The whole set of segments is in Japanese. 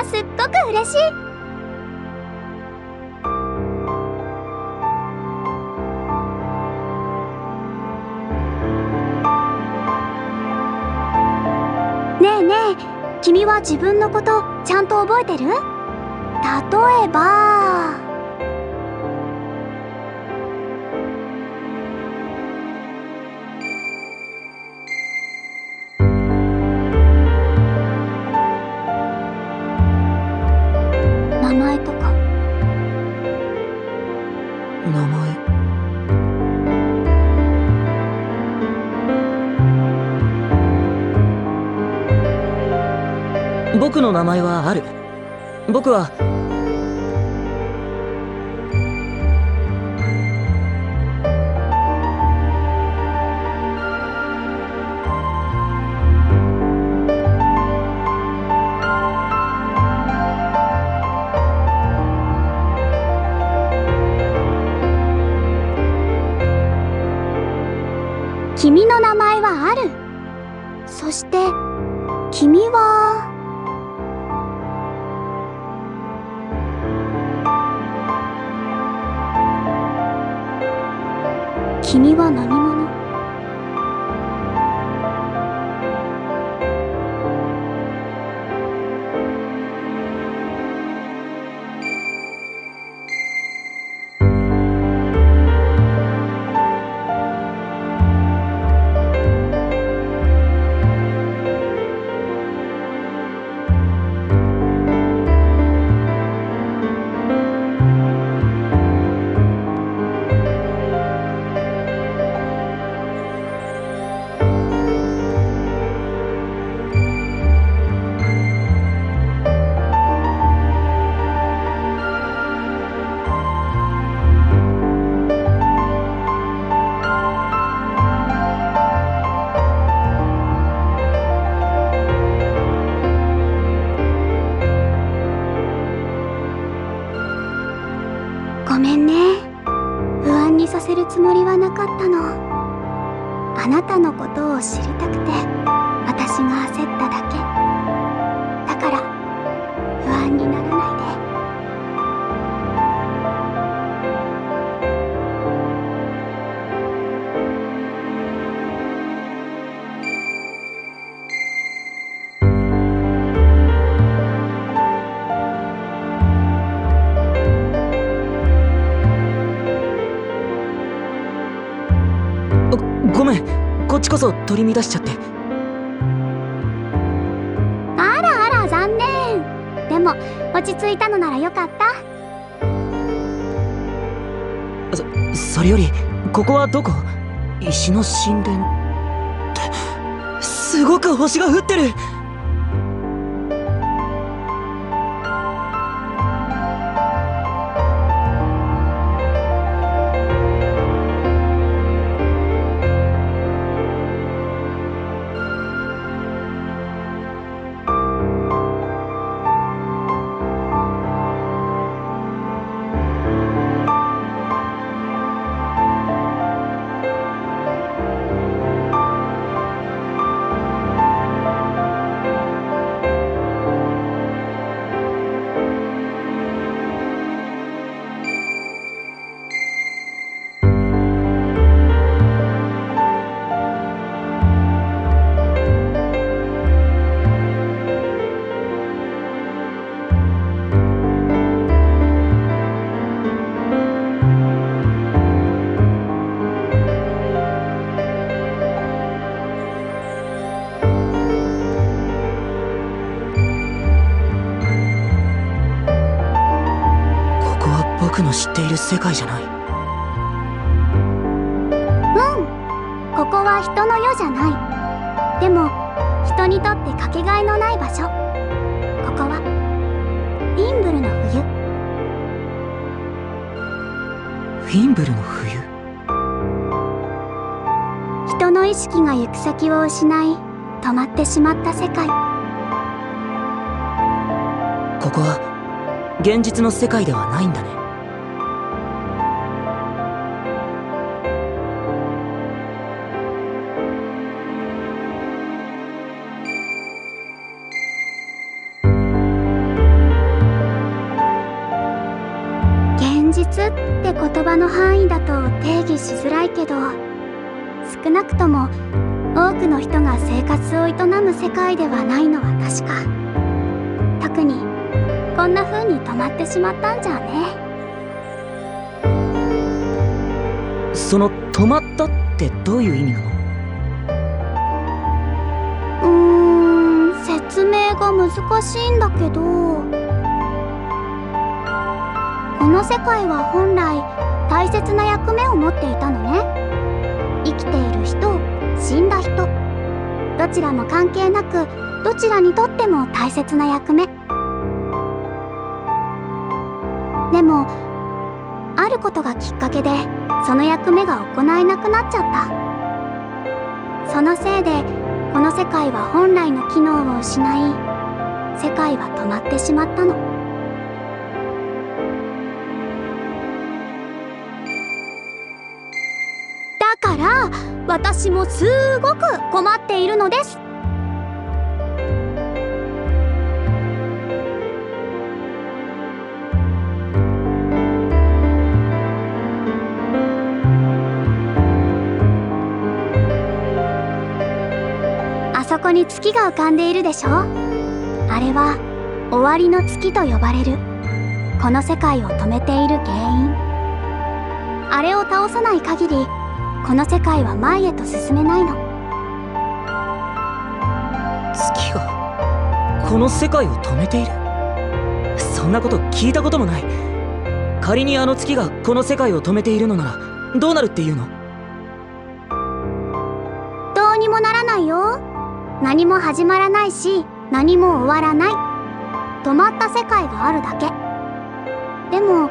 すっごく嬉しい。ねえねえ、君は自分のことちゃんと覚えてる？例えば名前とか。名前。僕の名前はある。僕は君の名前はある。そして君は君は何者？ごめんね。不安にさせるつもりはなかったの。あなたのことを知りたくて私が焦っただけ。だから不安にならないで。ごめん、こっちこそ取り乱しちゃって。あらあら、残念。でも落ち着いたのならよかった。それよりここはどこ？石の神殿ってすごく星が降ってる。僕の知っている世界じゃない。ここは人の世じゃない。でも人にとってかけがえのない場所。ここはフィンブルの冬。フィンブルの冬。人の意識が行く先を失い止まってしまった世界。ここは現実の世界ではないんだね。って言葉の範囲だと定義しづらいけど、少なくとも多くの人が生活を営む世界ではないのは確か。特にこんな風に止まってしまったんじゃね。その止まったってどういう意味なの？説明が難しいんだけど、この世界は本来大切な役目を持っていたのね。生きている人、死んだ人、どちらも関係なくどちらにとっても大切な役目。でもあることがきっかけでその役目が行えなくなっちゃった。そのせいでこの世界は本来の機能を失い、世界は止まってしまったの。だから私もすごく困っているのです。あそこに月が浮かんでいるでしょ。あれは終わりの月と呼ばれる、この世界を止めている原因。あれを倒さない限りこの世界は前へと進めないの。月がこの世界を止めている？そんなこと聞いたこともない。仮にあの月がこの世界を止めているのならどうなるっていうの？どうにもならないよ。何も始まらないし何も終わらない、止まった世界があるだけ。でも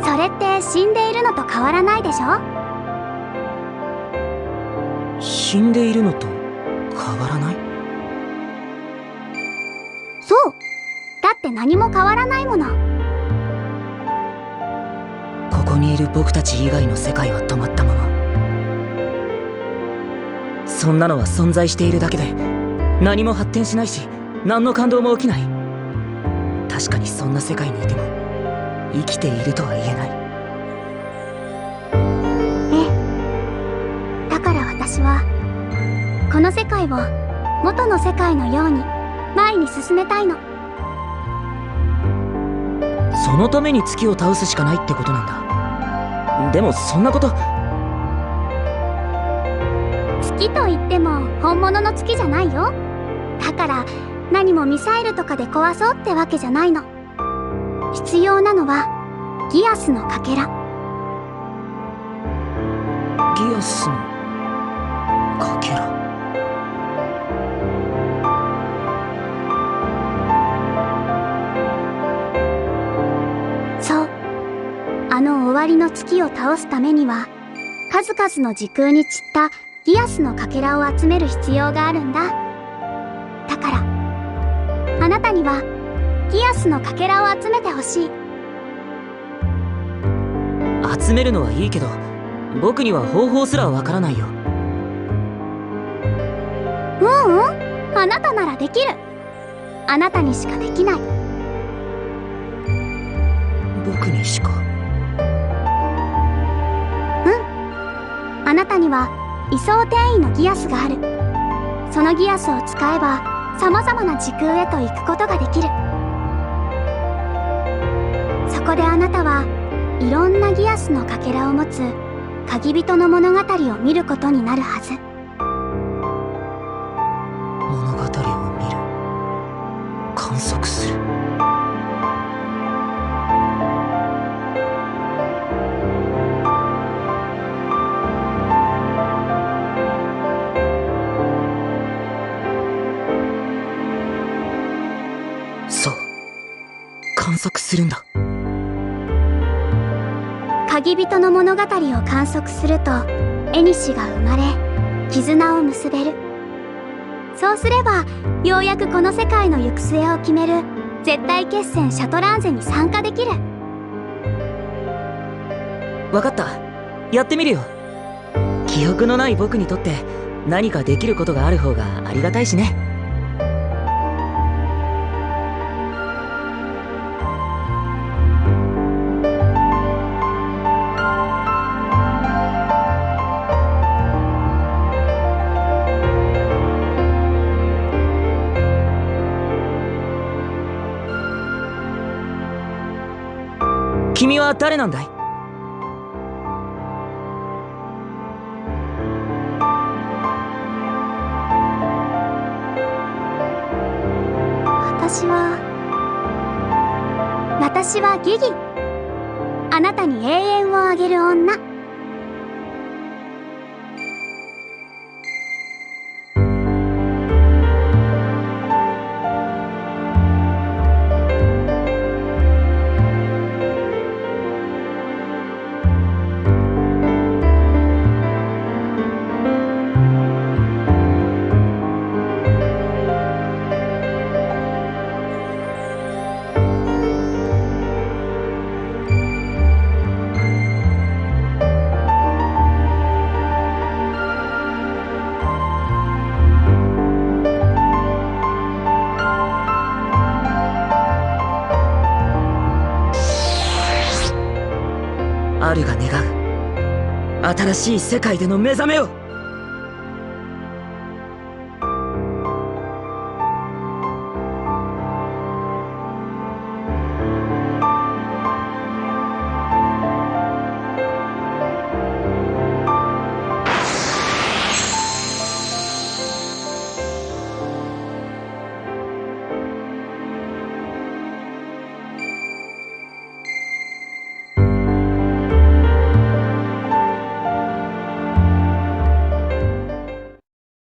それって死んでいるのと変わらないでしょ。死んでいるのと変わらない？そう、だって何も変わらないもの。ここにいる僕たち以外の世界は止まったまま。そんなのは存在しているだけで何も発展しないし何の感動も起きない。確かにそんな世界にいても生きているとは言えない。だから私はこの世界を元の世界のように前に進めたいの。そのために月を倒すしかないってことなんだ。でもそんなこと。月といっても本物の月じゃないよ。だから何もミサイルとかで壊そうってわけじゃないの。必要なのはギアスのかけら。ギアスのかけら。そう、あの終わりの月を倒すためには数々の時空に散ったギアスのかけらを集める必要があるんだ。だからあなたにはギアスのかけらを集めてほしい。集めるのはいいけど僕には方法すらわからないよ。あなたならできる。あなたにしかできない。僕にしか？あなたには位相転移のギアスがある。そのギアスを使えば様々な時空へと行くことができる。そこであなたはいろんなギアスのかけらを持つ鍵人の物語を見ることになるはず。物語を見る、観測する。そう、観測するんだ。鍵人の物語を観測するとエニシが生まれ絆を結べる。そうすればようやくこの世界の行く末を決める絶対決戦シャトランゼに参加できる。わかった、やってみるよ。記憶のない僕にとって何かできることがある方がありがたいしね。君は誰なんだい？私はギギ。あなたに永遠をあげる女。アルが願う新しい世界での目覚めを。